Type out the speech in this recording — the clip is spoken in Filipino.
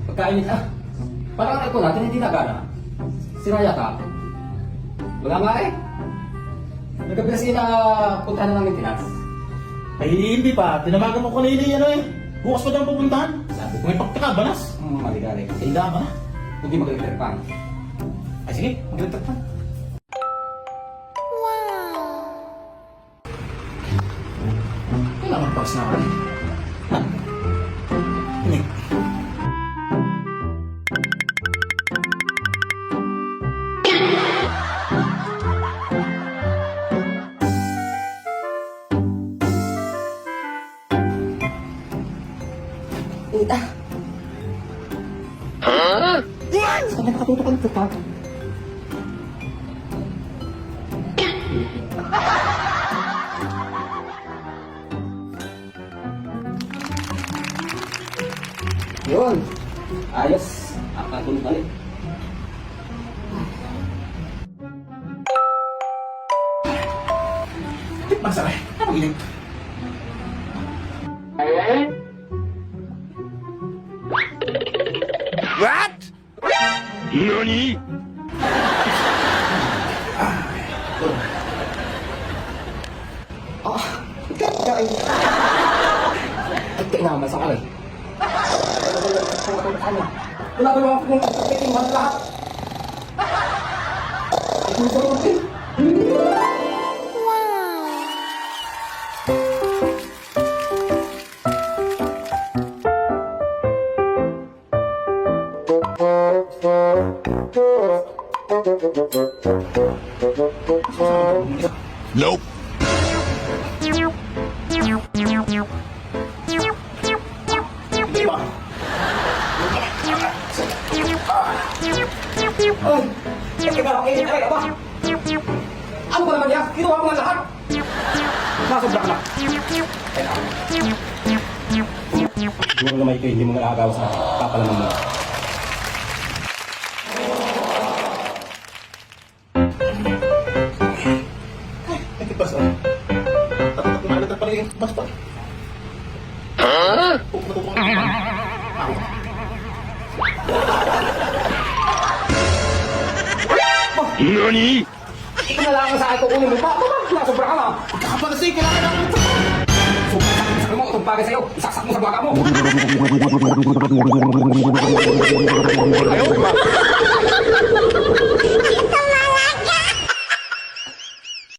Pagkainit ha. Parang ito natin hindi nagana. Sinaya ka. Wala nga eh. Nagkabi kasi na puntahan na ng maintenance. Ay, hindi pa. Tinamagan mo kanina yan eh. Bukas pa daw pupuntahan. Sabi ko, May pagtaka, banas. maligalig. Tindahan ka na. Hindi mag-electric pan. Ay, sige. Mag-electric pa. Kailangan paus na ako eh. Ha? Hindi. Ita. Huh? Saan na nakatutok ang ito pa? Yun. Ayos. Akatulog balik. Masarap. Ano giling? What? NANI? Kain. Ay, kailangan sa kalay. Wala ba yung kung pagkaking man lahat? Ay, kung sa mga Nope. Hindi ba? Ay! Teka, okay, ay, aba! Ano ba naman yan? Ginawa mo nga lahat! Nasobra ka na! Huwag naman ito, hindi mo nalagawa sa kapalaman mo. Nagkipas ako. Tapos kumalat at parang bas pa. Matutukan ka. Ako. NANI? Ikaw na lang ang sa akin kukunin mo pa! Aba! Nasobra ka na! Kakapalasay, kailangan namin ito. Saksak mo, itong bagay sa'yo! Isaksak mo sa baga mo! Ayaw,